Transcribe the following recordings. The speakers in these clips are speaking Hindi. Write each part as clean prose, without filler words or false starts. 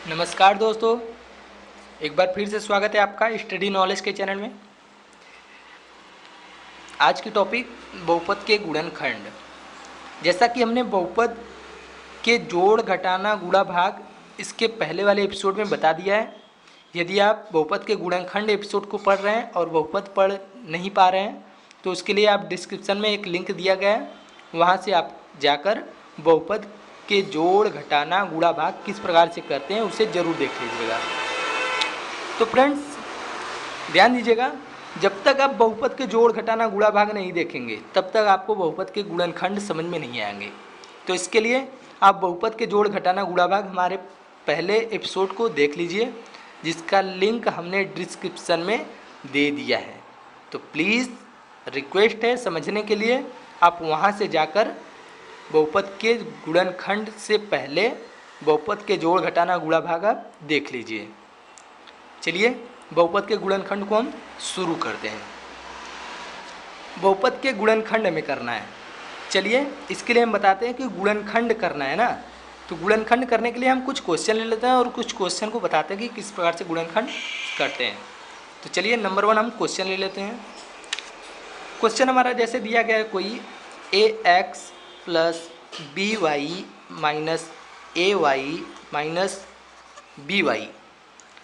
नमस्कार दोस्तों, एक बार फिर से स्वागत है आपका स्टडी नॉलेज के चैनल में। आज की टॉपिक बहुपद के गुणनखंड। जैसा कि हमने बहुपद के जोड़, घटाना, गुणा, भाग इसके पहले वाले एपिसोड में बता दिया है। यदि आप बहुपद के गुणनखंड एपिसोड को पढ़ रहे हैं और बहुपद पढ़ नहीं पा रहे हैं तो उसके लिए आप डिस्क्रिप्शन में एक लिंक दिया गया है, वहाँ से आप जाकर बहुपद के जोड़, घटाना, गुणा, भाग किस प्रकार से करते हैं उसे ज़रूर देख लीजिएगा। तो फ्रेंड्स ध्यान दीजिएगा, जब तक आप बहुपद के जोड़, घटाना, गुणा, भाग नहीं देखेंगे तब तक आपको बहुपद के गुणनखंड समझ में नहीं आएंगे। तो इसके लिए आप बहुपद के जोड़, घटाना, गुणा, भाग हमारे पहले एपिसोड को देख लीजिए, जिसका लिंक हमने डिस्क्रिप्शन में दे दिया है। तो प्लीज़ रिक्वेस्ट है, समझने के लिए आप वहाँ से जाकर बहुपद के गुणनखंड से पहले बहुपद के जोड़, घटाना, गुणा, भाग आप देख लीजिए। चलिए बहुपद के गुणनखंड को हम शुरू करते हैं। बहुपद के गुणनखंड हमें करना है। चलिए इसके लिए हम बताते हैं कि गुणनखंड करना है ना, तो गुणनखंड करने के लिए हम कुछ क्वेश्चन ले लेते हैं और कुछ क्वेश्चन को बताते हैं कि किस प्रकार से गुणनखंड करते हैं। तो चलिए नंबर 1 हम क्वेश्चन ले लेते हैं। क्वेश्चन हमारा जैसे दिया गया है कोई ax plus B Y minus A Y minus B Y,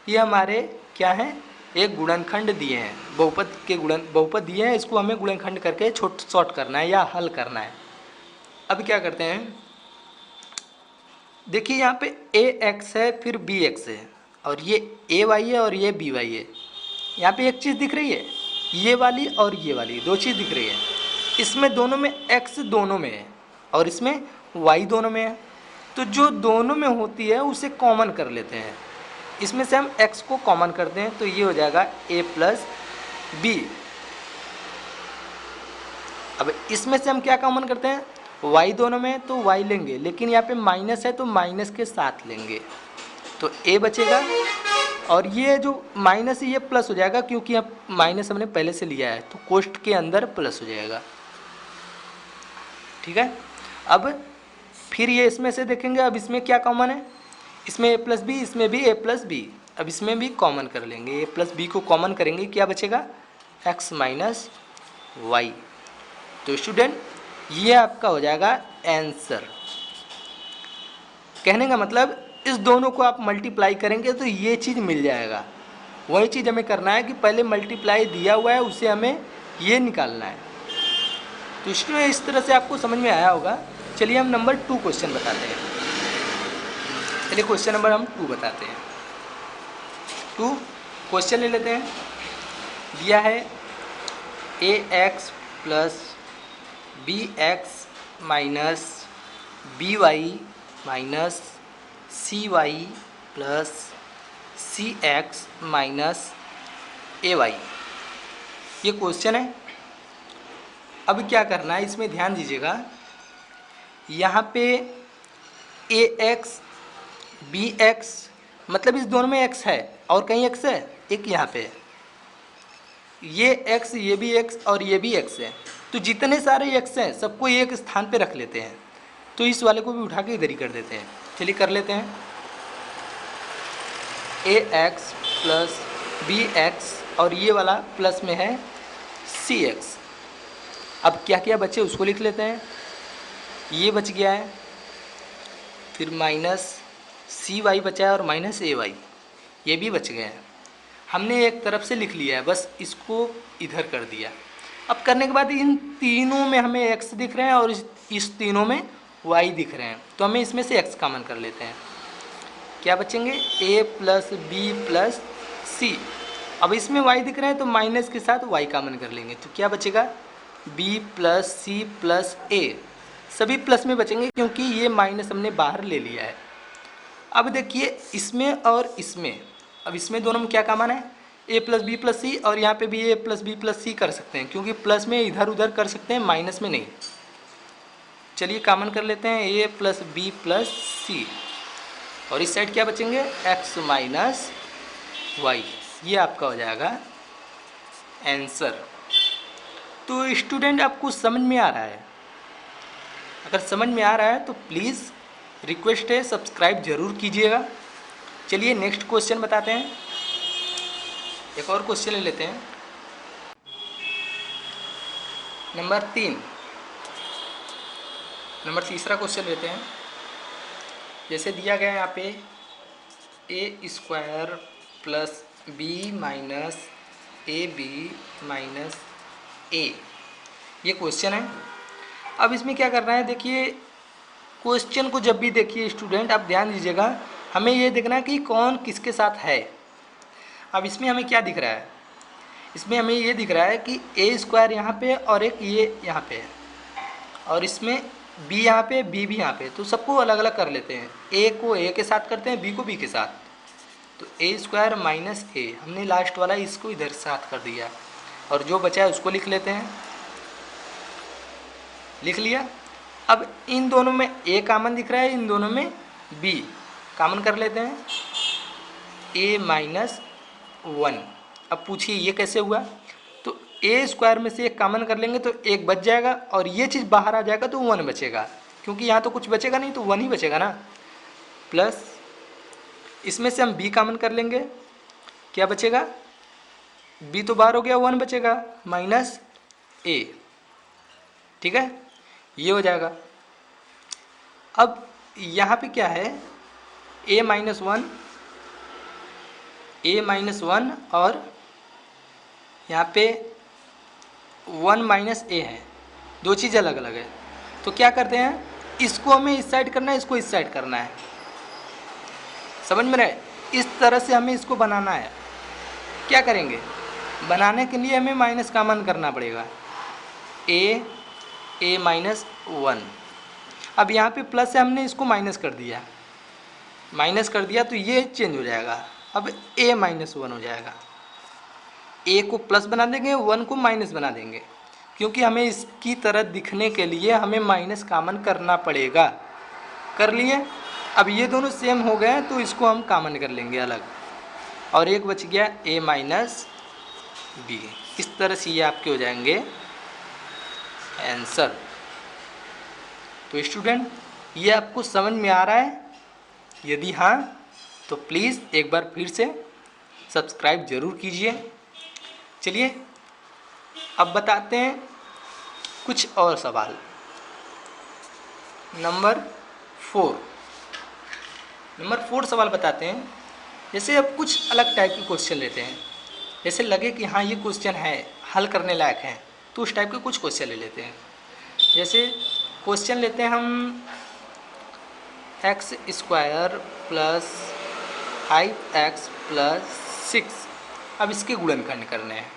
ये हमारे क्या हैं, एक गुणनखंड दिए हैं। बहुपद दिए हैं, इसको हमें गुणनखंड करके शॉर्ट करना है या हल करना है। अब क्या करते हैं, देखिए यहाँ पे ax है, फिर bx है और ये ay है और ये by है। यहाँ पे एक चीज़ दिख रही है, ये वाली और ये वाली दो चीज़ दिख रही है। इसमें दोनों में x दोनों में है और इसमें y दोनों में है। तो जो दोनों में होती है उसे कॉमन कर लेते हैं। इसमें से हम x को कॉमन करते हैं तो ये हो जाएगा a प्लस बी। अब इसमें से हम क्या कॉमन करते हैं, y दोनों में तो y लेंगे, लेकिन यहाँ पे माइनस है तो माइनस के साथ लेंगे तो a बचेगा और ये जो माइनस है ये प्लस हो जाएगा, क्योंकि अब माइनस हमने पहले से लिया है तो कोष्ठ के अंदर प्लस हो जाएगा। ठीक है, अब फिर ये इसमें से देखेंगे, अब इसमें क्या कॉमन है, इसमें a प्लस बी, इसमें भी a प्लस बी। अब इसमें भी कॉमन कर लेंगे, a प्लस बी को कॉमन करेंगे, क्या बचेगा, x माइनस वाई। तो स्टूडेंट ये आपका हो जाएगा आंसर। कहने का मतलब इस दोनों को आप मल्टीप्लाई करेंगे तो ये चीज़ मिल जाएगा। वही चीज़ हमें करना है कि पहले मल्टीप्लाई दिया हुआ है उसे हमें ये निकालना है। तो इसमें इस तरह से आपको समझ में आया होगा। चलिए हम नंबर 2 क्वेश्चन बताते हैं। चलिए क्वेश्चन नंबर हम 2 बताते हैं। 2 क्वेश्चन ले लेते हैं। दिया है ax plus bx minus by minus cy plus cx minus ay, ये क्वेश्चन है। अब क्या करना है, इसमें ध्यान दीजिएगा, यहाँ पे ax bx मतलब इस दोनों में x है और कहीं x है, एक यहाँ पे ये x, ये भी x और ये भी x है। तो जितने सारे x हैं सबको एक स्थान पे रख लेते हैं, तो इस वाले को भी उठा के इधर ही कर देते हैं। चलिए कर लेते हैं, ax प्लस bx और ये वाला प्लस में है cx। अब क्या क्या बचे उसको लिख लेते हैं, ये बच गया है, फिर माइनस cy बचा है और माइनस ay, ये भी बच गए हैं। हमने एक तरफ से लिख लिया है, बस इसको इधर कर दिया। अब करने के बाद इन तीनों में हमें x दिख रहे हैं और इस तीनों में y दिख रहे हैं, तो हमें इसमें से x कॉमन कर लेते हैं। क्या बचेंगे, a प्लस बी प्लस सी। अब इसमें y दिख रहे हैं तो माइनस के साथ y कॉमन कर लेंगे, तो क्या बचेगा, b plus C plus a। सभी प्लस में बचेंगे क्योंकि ये माइनस हमने बाहर ले लिया है। अब देखिए इसमें और इसमें, अब इसमें दोनों में क्या कॉमन है, a प्लस बी प्लस सी, और यहाँ पे भी a प्लस बी प्लस सी कर सकते हैं क्योंकि प्लस में इधर उधर कर सकते हैं, माइनस में नहीं। चलिए कॉमन कर लेते हैं a प्लस बी प्लस सी, और इस साइड क्या बचेंगे, x माइनस वाई। ये आपका हो जाएगा आंसर। तो स्टूडेंट आपको समझ में आ रहा है, अगर समझ में आ रहा है तो प्लीज़ रिक्वेस्ट है सब्सक्राइब ज़रूर कीजिएगा। चलिए नेक्स्ट क्वेश्चन बताते हैं, एक और क्वेश्चन ले लेते हैं। नंबर तीसरा क्वेश्चन लेते हैं। जैसे दिया गया है यहाँ पे A square plus B minus A B minus A, ये क्वेश्चन है। अब इसमें क्या करना है, देखिए क्वेश्चन को जब भी देखिए स्टूडेंट, आप ध्यान दीजिएगा, हमें ये देखना है कि कौन किसके साथ है। अब इसमें हमें क्या दिख रहा है, इसमें हमें ये दिख रहा है कि ए स्क्वायर यहाँ पे और एक ये यहाँ पे है, और इसमें बी यहाँ पे, बी भी यहाँ पे, तो सबको अलग अलग कर लेते हैं। ए को ए के साथ करते हैं, बी को बी के साथ, तो ए स्क्वायर माइनस ए, हमने लास्ट वाला इसको इधर साथ कर दिया, और जो बचा है उसको लिख लेते हैं। लिख लिया। अब इन दोनों में ए कॉमन दिख रहा है, इन दोनों में बी कॉमन कर लेते हैं, ए माइनस 1। अब पूछिए ये कैसे हुआ, तो ए स्क्वायर में से एक कॉमन कर लेंगे तो एक बच जाएगा, और ये चीज़ बाहर आ जाएगा तो 1 बचेगा, क्योंकि यहाँ तो कुछ बचेगा नहीं तो 1 ही बचेगा ना। प्लस इसमें से हम बी कॉमन कर लेंगे, क्या बचेगा, बी तो बाहर हो गया, 1 बचेगा, माइनस ए, ठीक है, ये हो जाएगा। अब यहाँ पे क्या है, ए माइनस 1 और यहाँ पे 1 माइनस ए है, दो चीज़ अलग अलग है। तो क्या करते हैं, इसको हमें इस साइड करना है, इसको इस साइड करना है, समझ में रहे, इस तरह से हमें इसको बनाना है। क्या करेंगे, बनाने के लिए हमें माइनस कॉमन करना पड़ेगा, ए माइनस 1। अब यहाँ पे प्लस से हमने इसको माइनस कर दिया तो ये चेंज हो जाएगा, अब ए माइनस 1 हो जाएगा। ए को प्लस बना देंगे, 1 को माइनस बना देंगे, क्योंकि हमें इसकी तरह दिखने के लिए हमें माइनस कॉमन करना पड़ेगा। कर लिए। अब ये दोनों सेम हो गए तो इसको हम कॉमन कर लेंगे अलग, और एक बच गया ए माइनस बी। इस तरह से ये आपके हो जाएंगे आंसर। तो स्टूडेंट, ये आपको समझ में आ रहा है? यदि हाँ तो प्लीज़ एक बार फिर से सब्सक्राइब ज़रूर कीजिए। चलिए अब बताते हैं कुछ और सवाल। नंबर 4 सवाल बताते हैं। जैसे अब कुछ अलग टाइप के क्वेश्चन लेते हैं, जैसे लगे कि हाँ ये क्वेश्चन है, हल करने लायक है, तो उस टाइप के कुछ क्वेश्चन ले लेते हैं। जैसे क्वेश्चन लेते हैं हम x square plus 5x plus 6। अब इसके गुणनखंड करने हैं।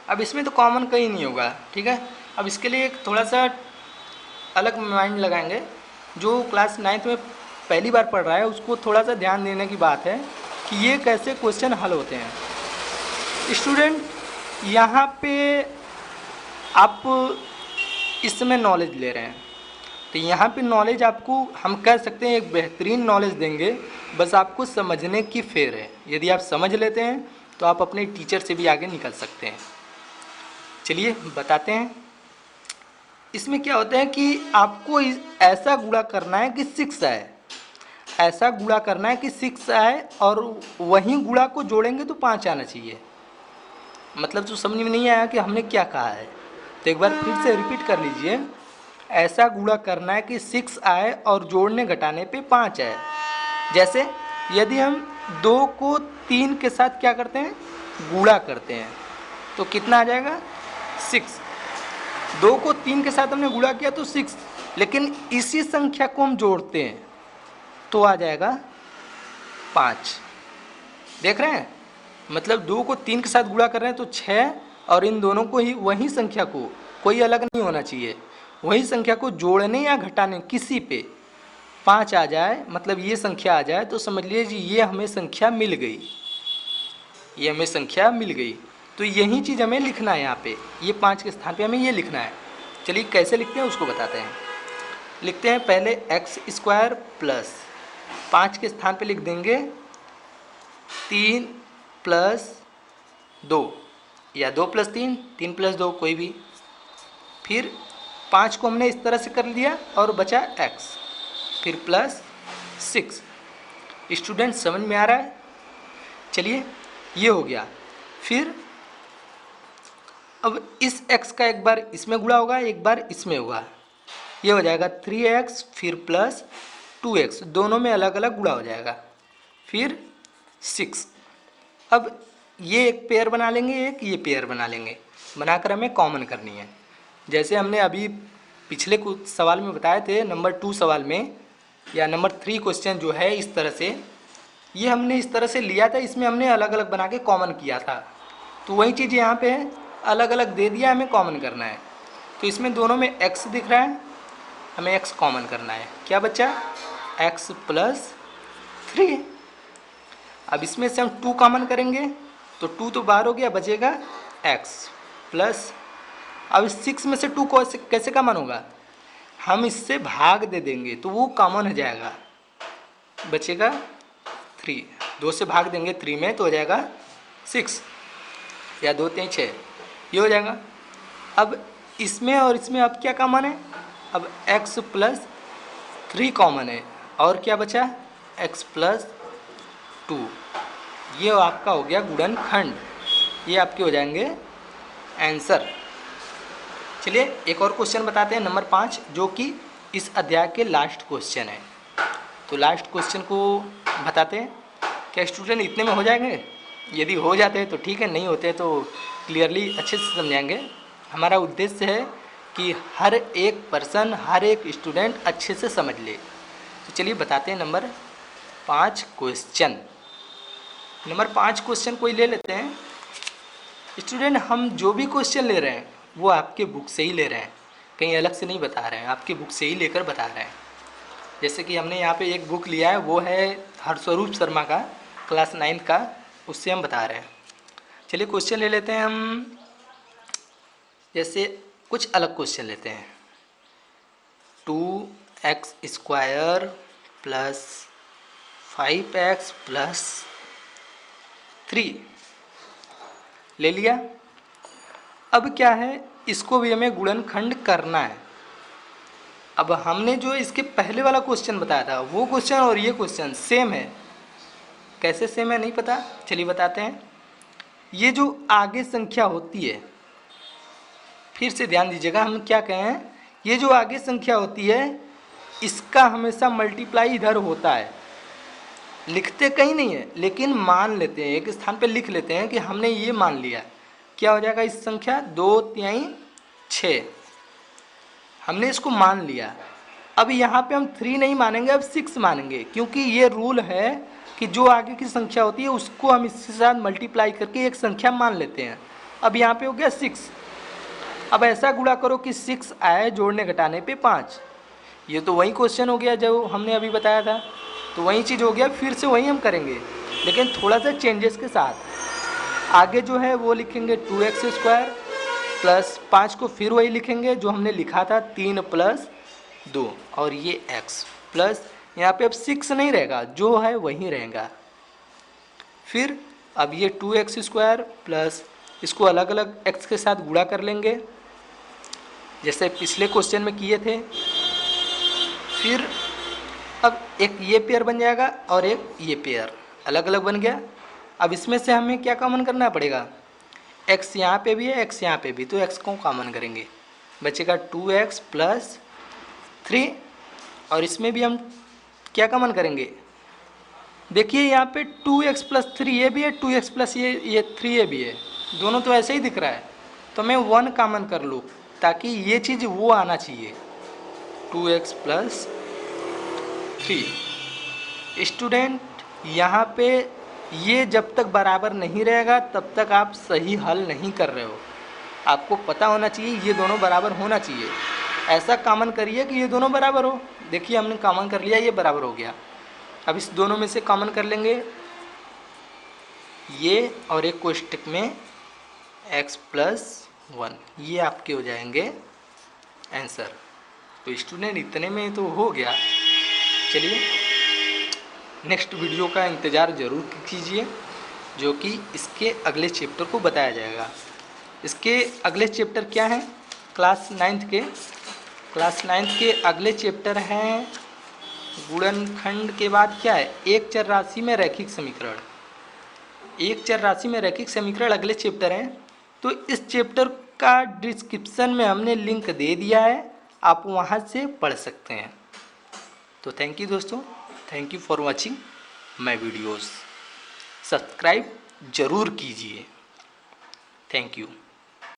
अब इसमें तो कॉमन कहीं नहीं होगा, ठीक है। अब इसके लिए एक थोड़ा सा अलग माइंड लगाएंगे। जो क्लास 9th में पहली बार पढ़ रहा है उसको थोड़ा सा ध्यान देने की बात है कि ये कैसे क्वेश्चन हल होते हैं। स्टूडेंट, यहाँ पे आप इस समय नॉलेज ले रहे हैं, तो यहाँ पे नॉलेज आपको हम कह सकते हैं एक बेहतरीन नॉलेज देंगे, बस आपको समझने की फेर है। यदि आप समझ लेते हैं तो आप अपने टीचर से भी आगे निकल सकते हैं। चलिए बताते हैं। इसमें क्या होता है कि आपको ऐसा गुणा करना है कि 6 आए, ऐसा गुणा करना है कि 6 आए, और वहीं गुणा को जोड़ेंगे तो 5 आना चाहिए। मतलब जो समझ में नहीं आया कि हमने क्या कहा है, तो एक बार फिर से रिपीट कर लीजिए। ऐसा गुणा करना है कि 6 आए और जोड़ने घटाने पे 5 आए। जैसे यदि हम 2 को 3 के साथ क्या करते हैं, गुणा करते हैं, तो कितना आ जाएगा 6। 2 को 3 के साथ हमने गुणा किया तो 6, लेकिन इसी संख्या को हम जोड़ते हैं तो आ जाएगा 5। देख रहे हैं, मतलब 2 को 3 के साथ गुणा कर रहे हैं तो 6, और इन दोनों को ही, वही संख्या को, कोई अलग नहीं होना चाहिए, वही संख्या को जोड़ने या घटाने किसी पे 5 आ जाए, मतलब ये संख्या आ जाए, तो समझ लीजिए ये हमें संख्या मिल गई, ये हमें संख्या मिल गई। तो यही चीज़ हमें लिखना है यहाँ पे, ये 5 के स्थान पे हमें ये लिखना है। चलिए कैसे लिखते हैं उसको बताते हैं। लिखते हैं पहले एक्स स्क्वायर प्लस 5 के स्थान पे लिख देंगे 3 प्लस 2, या 2 प्लस 3, 3 प्लस 2, कोई भी। फिर 5 को हमने इस तरह से कर लिया और बचा x, फिर प्लस 6। स्टूडेंट समझ में आ रहा है? चलिए ये हो गया। फिर अब इस x का एक बार इसमें गुणा होगा, एक बार इसमें होगा, ये हो जाएगा 3x फिर प्लस 2x, दोनों में अलग अलग गुणा हो जाएगा, फिर 6। अब ये एक पेयर बना लेंगे, एक ये पेयर बना लेंगे, बनाकर हमें कॉमन करनी है। जैसे हमने अभी पिछले कुछ सवाल में बताए थे, नंबर 2 सवाल में या नंबर 3 क्वेश्चन जो है इस तरह से, ये हमने इस तरह से लिया था, इसमें हमने अलग अलग बना के कॉमन किया था। तो वही चीज़ यहाँ पे है, अलग अलग दे दिया, हमें कॉमन करना है। तो इसमें दोनों में x दिख रहा है, हमें x कॉमन करना है। क्या बचा? x plus 3। अब इसमें से हम 2 कॉमन करेंगे तो 2 तो बाहर हो गया, बचेगा x प्लस, अब 6 में से 2 को कैसे कॉमन होगा? हम इससे भाग दे देंगे तो वो कॉमन हो जाएगा, बचेगा 3। 2 से भाग देंगे 3 में तो हो जाएगा 6, या 2 3 6, ये हो जाएगा। अब इसमें और इसमें अब क्या कॉमन है? अब x प्लस 3 कॉमन है, और क्या बचा? x plus 2। ये आपका हो गया गुणनखंड, ये आपके हो जाएंगे आंसर। चलिए एक और क्वेश्चन बताते हैं, नंबर 5, जो कि इस अध्याय के लास्ट क्वेश्चन है। तो लास्ट क्वेश्चन को बताते हैं। क्या स्टूडेंट इतने में हो जाएंगे? यदि हो जाते हैं तो ठीक है, नहीं होते तो क्लियरली अच्छे से समझाएंगे। हमारा उद्देश्य है कि हर एक पर्सन, हर एक स्टूडेंट अच्छे से समझ ले। तो चलिए बताते हैं नंबर 5 क्वेश्चन। नंबर 5 क्वेश्चन कोई ले लेते हैं। स्टूडेंट हम जो भी क्वेश्चन ले रहे हैं वो आपके बुक से ही ले रहे हैं, कहीं अलग से नहीं बता रहे हैं, आपके बुक से ही लेकर बता रहे हैं। जैसे कि हमने यहाँ पे एक बुक लिया है, वो है हरस्वरूप शर्मा का, क्लास 9 का, उससे हम बता रहे हैं। चलिए क्वेश्चन ले लेते हैं हम, जैसे कुछ अलग क्वेश्चन लेते हैं। 2x square plus 5x plus 3 ले लिया। अब क्या है, इसको भी हमें गुणनखंड करना है। अब हमने जो इसके पहले वाला क्वेश्चन बताया था, वो क्वेश्चन और ये क्वेश्चन सेम है। कैसे सेम है नहीं पता, चलिए बताते हैं। ये जो आगे संख्या होती है, फिर से ध्यान दीजिएगा, हम क्या कहें, ये जो आगे संख्या होती है इसका हमेशा मल्टीप्लाई इधर होता है। लिखते कहीं नहीं है, लेकिन मान लेते हैं, एक स्थान पे लिख लेते हैं कि हमने ये मान लिया। क्या हो जाएगा इस संख्या? 2 3 6, हमने इसको मान लिया। अब यहाँ पे हम 3 नहीं मानेंगे, अब 6 मानेंगे, क्योंकि ये रूल है कि जो आगे की संख्या होती है उसको हम इसके साथ मल्टीप्लाई करके एक संख्या मान लेते हैं। अब यहाँ पे हो गया 6। अब ऐसा गुणा करो कि 6 आए जोड़ने घटाने पे 5। ये तो वही क्वेश्चन हो गया जो हमने अभी बताया था, तो वही चीज़ हो गया, फिर से वही हम करेंगे, लेकिन थोड़ा सा चेंजेस के साथ। आगे जो है वो लिखेंगे 2x स्क्वायर प्लस 5 को फिर वही लिखेंगे जो हमने लिखा था, 3 प्लस 2, और ये x प्लस, यहाँ पे अब 6 नहीं रहेगा, जो है वही रहेगा। फिर अब ये 2x स्क्वायर प्लस, इसको अलग अलग x के साथ गुणा कर लेंगे जैसे पिछले क्वेश्चन में किए थे। फिर अब एक ये पेयर बन जाएगा और एक ये पेयर अलग अलग बन गया। अब इसमें से हमें क्या कॉमन करना पड़ेगा? x यहाँ पे भी है, x यहाँ पे भी, तो x को कॉमन करेंगे, बचेगा 2x प्लस 3, और इसमें भी हम क्या कॉमन करेंगे? देखिए यहाँ पे 2x प्लस 3 ये भी है, 2x प्लस ये 3 ये भी है, दोनों तो ऐसे ही दिख रहा है, तो मैं 1 कॉमन कर लूँ ताकि ये चीज़ वो आना चाहिए, 2x प्लस 3। स्टूडेंट यहाँ पे ये जब तक बराबर नहीं रहेगा तब तक आप सही हल नहीं कर रहे हो। आपको पता होना चाहिए ये दोनों बराबर होना चाहिए। ऐसा कॉमन करिए कि ये दोनों बराबर हो। देखिए हमने कॉमन कर लिया, ये बराबर हो गया। अब इस दोनों में से कॉमन कर लेंगे ये, और एक कोष्टक में x प्लस 1, ये आपके हो जाएंगे आंसर। तो स्टूडेंट इतने में तो हो गया। चलिए नेक्स्ट वीडियो का इंतज़ार ज़रूर कीजिए, जो कि इसके अगले चैप्टर को बताया जाएगा। इसके अगले चैप्टर क्या हैं? क्लास 9th के अगले चैप्टर हैं गुणनखंड के बाद क्या है, एक चर राशि में रैखिक समीकरण। एक चर राशि में रैखिक समीकरण अगले चैप्टर हैं, तो इस चैप्टर का डिस्क्रिप्शन में हमने लिंक दे दिया है, आप वहाँ से पढ़ सकते हैं। तो थैंक यू दोस्तों, thank you for watching my videos. Subscribe ज़रूर कीजिए। Thank you.